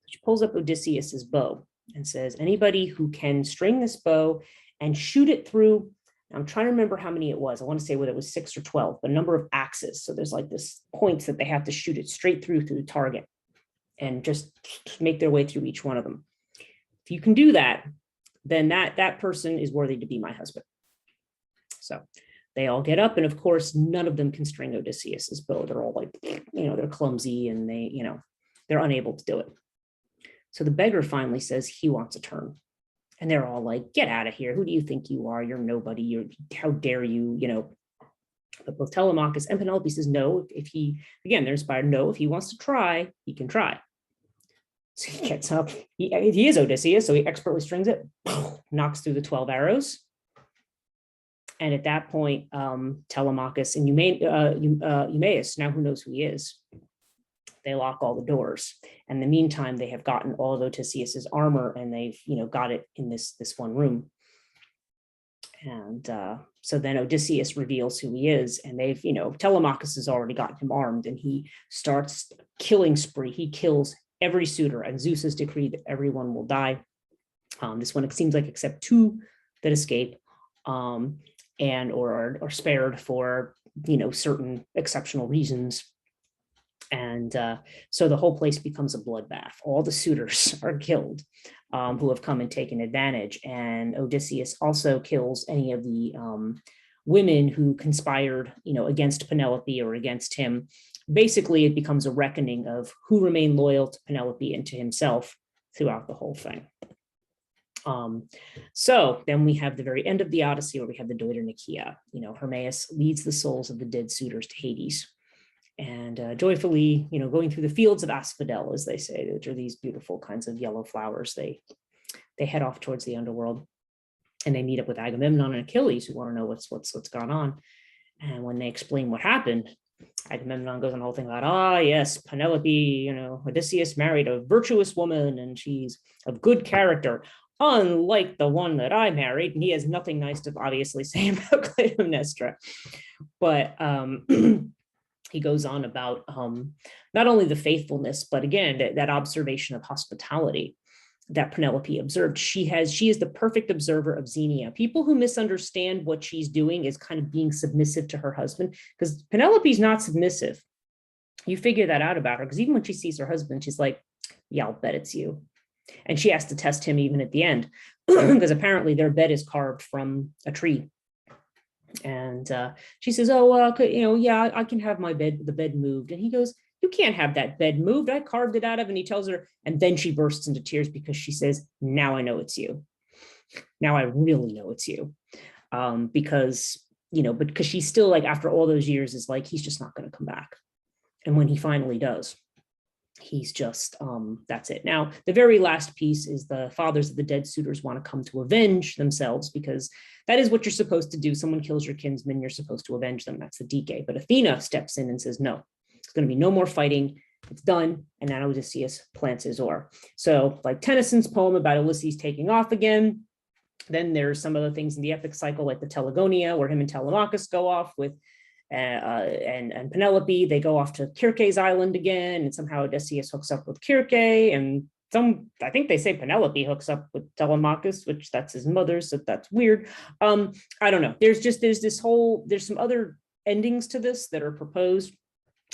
A: She pulls up Odysseus's bow and says, anybody who can string this bow and shoot it through, I'm trying to remember how many it was. I want to say whether it was 6 or 12, but a number of axes. So there's like this points that they have to shoot it straight through the target and just make their way through each one of them. If you can do that, then that person is worthy to be my husband. So they all get up, and of course, none of them can string Odysseus's bow. They're all like, they're clumsy and they're unable to do it. So the beggar finally says he wants a turn. And they're all like, get out of here. Who do you think you are? You're nobody. How dare you, But both Telemachus and Penelope says no. They're inspired. No, if he wants to try, he can try. So he gets up. He is Odysseus, so he expertly strings it, knocks through the 12 arrows. And at that point, Telemachus and Eumaeus, now who knows who he is, they lock all the doors. And in the meantime, they have gotten all of Odysseus's armor, and they've got it in this one room. And so then Odysseus reveals who he is, and they've Telemachus has already gotten him armed, and he starts killing spree. He kills every suitor, and Zeus has decreed that everyone will die. This one, it seems like, except 2 that escape, and or are spared for certain exceptional reasons. And so the whole place becomes a bloodbath. All the suitors are killed who have come and taken advantage. And Odysseus also kills any of the women who conspired, against Penelope or against him. Basically, it becomes a reckoning of who remained loyal to Penelope and to himself throughout the whole thing. So then we have the very end of the Odyssey, where we have the Deuteronokia. Hermaeus leads the souls of the dead suitors to Hades, and joyfully, going through the fields of asphodel, as they say, which are these beautiful kinds of yellow flowers. They head off towards the underworld, and they meet up with Agamemnon and Achilles, who want to know what's gone on. And when they explain what happened, Agamemnon goes on the whole thing about, yes, Penelope, Odysseus married a virtuous woman, and she's of good character, unlike the one that I married. And he has nothing nice to obviously say about Clytemnestra. But he goes on about not only the faithfulness, but again, that observation of hospitality. that Penelope observed. She is the perfect observer of Xenia. People who misunderstand what she's doing is kind of being submissive to her husband, because Penelope's not submissive. You figure that out about her, because even when she sees her husband, she's like, yeah, I'll bet it's you. And she has to test him even at the end, because apparently their bed is carved from a tree. And she says, oh, yeah, I can have the bed moved. And he goes, you can't have that bed moved. I carved it out of. And he tells her, and then she bursts into tears because she says, now I know it's you. Now I really know it's you. Because she's still like, after all those years, is like, he's just not going to come back. And when he finally does, he's just, that's it. Now, the very last piece is the fathers of the dead suitors want to come to avenge themselves, because that is what you're supposed to do. Someone kills your kinsmen, you're supposed to avenge them. That's the Dike. But Athena steps in and says, no, it's going to be no more fighting. It's done. And then Odysseus plants his oar. So like Tennyson's poem about Ulysses taking off again. Then there's some other things in the epic cycle, like the Telegonia, where him and Telemachus go off with and Penelope. They go off to Circe's island again, and somehow Odysseus hooks up with Circe, and I think they say Penelope hooks up with Telemachus, which that's his mother, so that's weird. I don't know. There's some other endings to this that are proposed,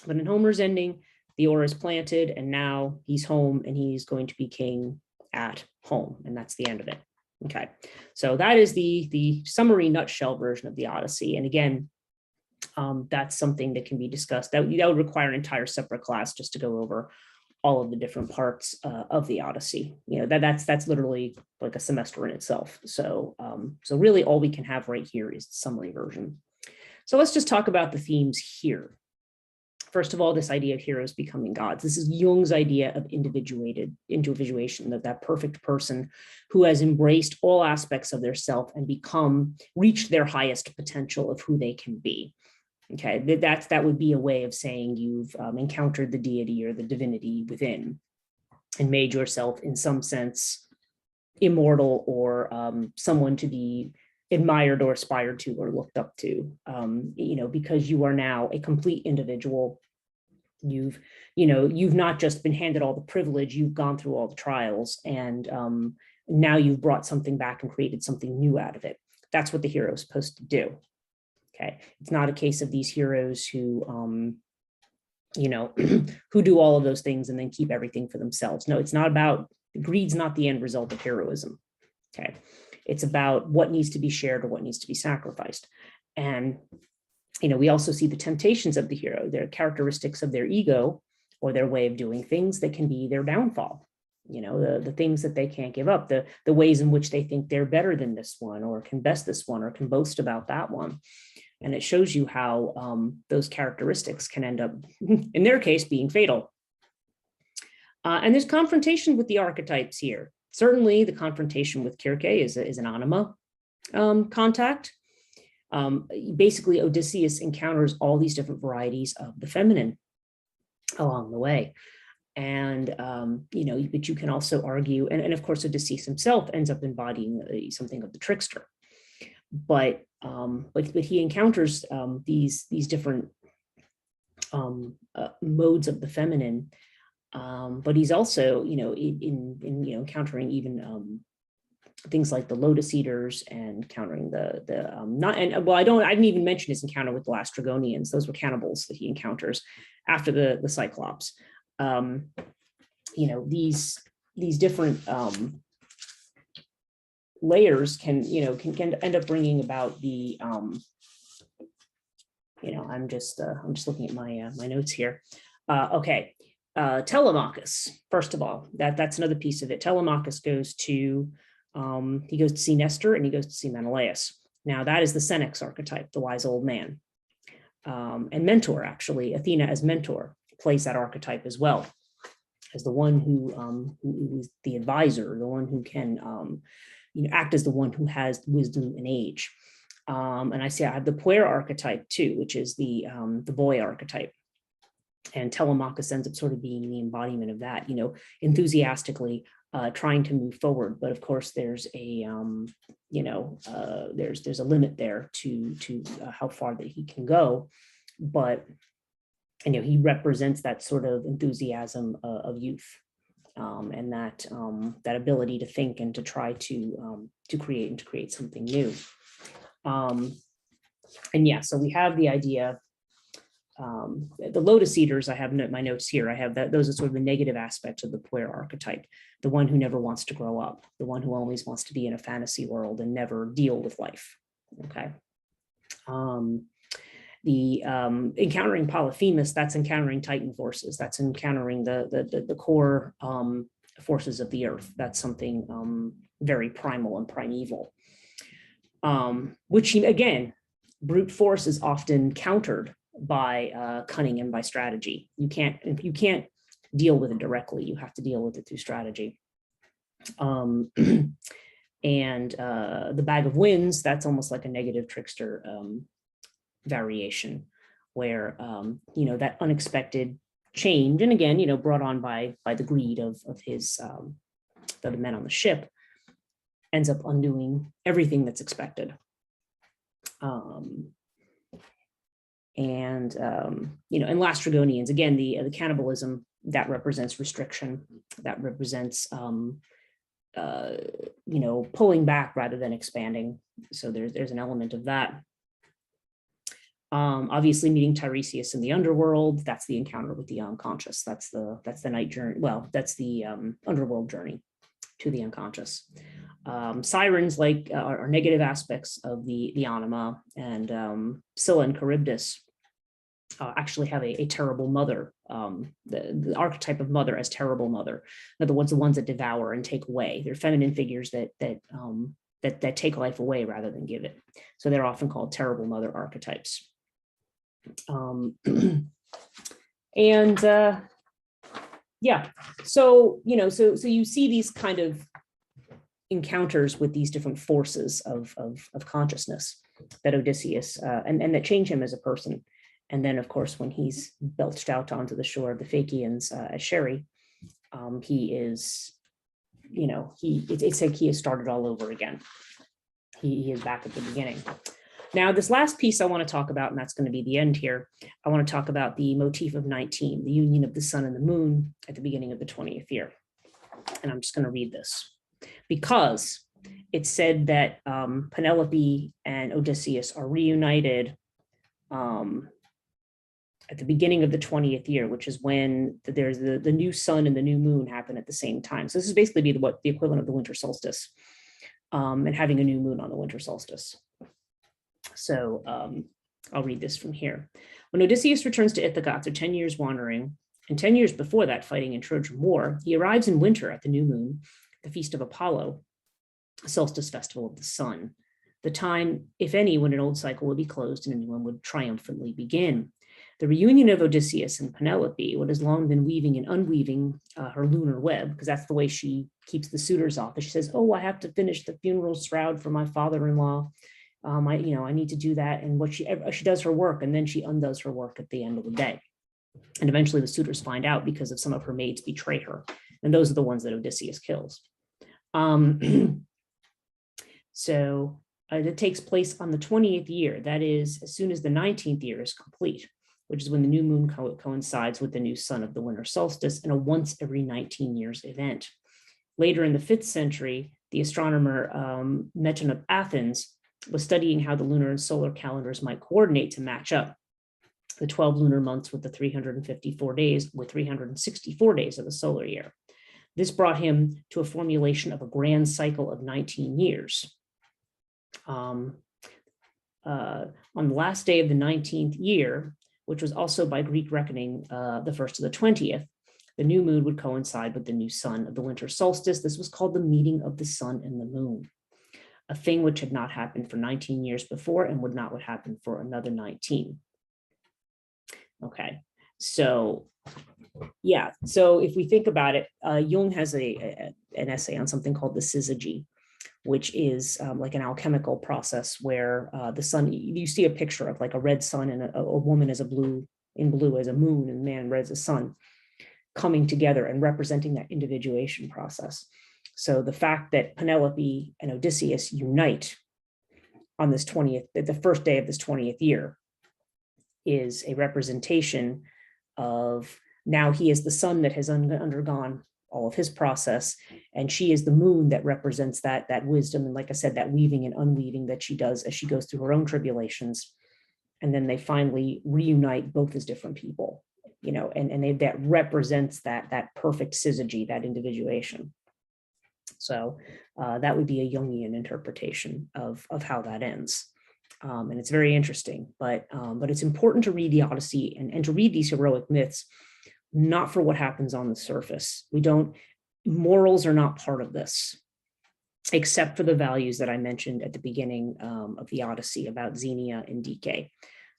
A: but in Homer's ending, the oar is planted, and now he's home, and he's going to be king at home, and that's the end of it. Okay, so that is the summary nutshell version of the Odyssey, and again, that's something that can be discussed. That would require an entire separate class just to go over all of the different parts of the Odyssey. That's literally like a semester in itself. So really all we can have right here is the summary version. So let's just talk about the themes here. First of all, this idea of heroes becoming gods. This is Jung's idea of individuation, that perfect person who has embraced all aspects of their self and reached their highest potential of who they can be. Okay, that would be a way of saying you've encountered the deity or the divinity within and made yourself, in some sense, immortal, or someone to be admired or aspired to or looked up to. Because you are now a complete individual. You've not just been handed all the privilege, you've gone through all the trials, and now you've brought something back and created something new out of it. That's what the hero is supposed to do. Okay, it's not a case of these heroes who, who do all of those things and then keep everything for themselves. No, it's not about, greed's not the end result of heroism. Okay, it's about what needs to be shared or what needs to be sacrificed. And, we also see the temptations of the hero, their characteristics of their ego or their way of doing things that can be their downfall. The things that they can't give up, the ways in which they think they're better than this one, or can best this one, or can boast about that one. And it shows you how those characteristics can end up, in their case, being fatal. And there's confrontation with the archetypes here. Certainly the confrontation with Circe is an anima contact. Basically, Odysseus encounters all these different varieties of the feminine along the way. And, but you can also argue, and of course, Odysseus himself ends up embodying something of the trickster. But he encounters these different modes of the feminine, but he's also in encountering even things like the lotus eaters, and encountering I didn't even mention his encounter with the Lastrygonians. Those were cannibals that he encounters after the Cyclops. These different layers can end up bringing about the I'm just looking at my notes here. Okay, Telemachus. First of all, that's another piece of it. Telemachus goes to see Nestor, and he goes to see Menelaus. Now that is the Senex archetype, the wise old man, and mentor. Actually, Athena as mentor plays that archetype as well, as the one who is the advisor, the one who can act as the one who has wisdom and age. And I have the puer archetype too, which is the boy archetype. And Telemachus ends up sort of being the embodiment of that, enthusiastically trying to move forward. But of course, there's a there's a limit there to how far that he can go. But he represents that sort of enthusiasm of youth. and that ability to think and to try to create something new. And yeah, so we have the idea. The lotus eaters, I have my notes here. I have that those are sort of the negative aspects of the puer archetype. The one who never wants to grow up, the one who always wants to be in a fantasy world and never deal with life. Okay. Encountering Polyphemus, that's encountering Titan forces. That's encountering the core forces of the earth. That's something very primal and primeval. Which again, brute force is often countered by cunning and by strategy. You can't deal with it directly. You have to deal with it through strategy. And the bag of winds, that's almost like a negative trickster variation, where that unexpected change, and again, brought on by the greed of his the other men on the ship, ends up undoing everything that's expected. And last Dragonians, again, the cannibalism, that represents restriction, that represents pulling back rather than expanding. So there's an element of that. Obviously meeting Tiresias in the underworld, that's the encounter with the unconscious. That's the night journey. Well, that's the underworld journey to the unconscious. Sirens are negative aspects of the anima, and Scylla and Charybdis actually have a terrible mother, the archetype of mother as terrible mother. In other words, the ones that devour and take away. They're feminine figures that take life away rather than give it. So they're often called terrible mother archetypes. Yeah, so you see these kind of encounters with these different forces of consciousness that Odysseus and that change him as a person. And then, of course, when he's belched out onto the shore of the Phaeacians as Sherry, he is, it's like he has started all over again. He is back at the beginning. Now, this last piece I want to talk about, and that's going to be the end here, I want to talk about the motif of 19, the union of the sun and the moon at the beginning of the 20th year. And I'm just going to read this, because it said that Penelope and Odysseus are reunited at the beginning of the 20th year, which is when there's the new sun and the new moon happen at the same time. So this is basically the equivalent of the winter solstice, and having a new moon on the winter solstice. So I'll read this from here. When Odysseus returns to Ithaca after 10 years wandering, and 10 years before that fighting in Trojan War, he arrives in winter at the new moon, the feast of Apollo, a solstice festival of the sun, the time, if any, when an old cycle would be closed and a new one would triumphantly begin. The reunion of Odysseus and Penelope, what has long been weaving and unweaving her lunar web, because that's the way she keeps the suitors off. And she says, "Oh, I have to finish the funeral shroud for my father-in-law. I need to do that." And what she does her work, and then she undoes her work at the end of the day. And eventually the suitors find out because of some of her maids betray her. And those are the ones that Odysseus kills. So it takes place on the 20th year. That is, as soon as the 19th year is complete, which is when the new moon coincides with the new sun of the winter solstice, in a once every 19 years event. Later in the 5th century, the astronomer Meton of Athens was studying how the lunar and solar calendars might coordinate to match up the 12 lunar months with the 354 days, with 364 days of the solar year. This brought him to a formulation of a grand cycle of 19 years. On the last day of the 19th year, which was also by Greek reckoning the 1st to the 20th, the new moon would coincide with the new sun of the winter solstice. This was called the meeting of the sun and the moon, a thing which had not happened for 19 years before and would not happen for another 19. Okay, so yeah, so if we think about it, Jung has an essay on something called the syzygy, which is like an alchemical process where the sun, you see a picture of like a red sun and a woman as blue as a moon and man red as a sun coming together and representing that individuation process. So the fact that Penelope and Odysseus unite on this 20th, the first day of this 20th year, is a representation of, now he is the sun that has undergone all of his process. And she is the moon that represents that wisdom. And like I said, that weaving and unweaving that she does as she goes through her own tribulations. And then they finally reunite both as different people, you know, and that represents that perfect syzygy, that individuation. So that would be a Jungian interpretation of how that ends. And it's very interesting, but it's important to read the Odyssey and to read these heroic myths, not for what happens on the surface. Morals are not part of this, except for the values that I mentioned at the beginning of the Odyssey about Xenia and Dike.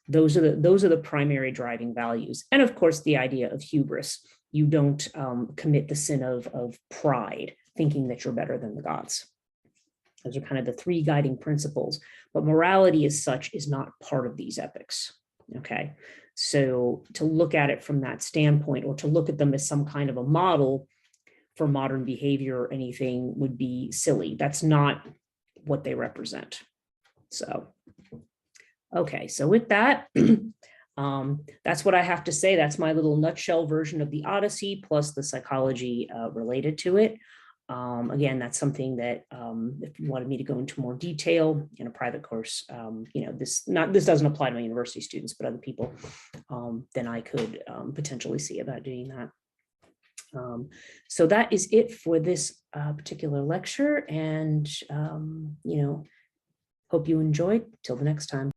A: Those are the primary driving values. And of course, the idea of hubris. You don't commit the sin of pride, thinking that you're better than the gods. Those are kind of the three guiding principles, but morality as such is not part of these epics. Okay, so to look at it from that standpoint, or to look at them as some kind of a model for modern behavior or anything, would be silly. That's not what they represent. So, okay, so with that, that's what I have to say. That's my little nutshell version of the Odyssey, plus the psychology related to it. Again, that's something that if you wanted me to go into more detail in a private course, you know, this doesn't apply to my university students, but other people, then I could potentially see about doing that. So that is it for this particular lecture, and you know, hope you enjoyed. Till the next time.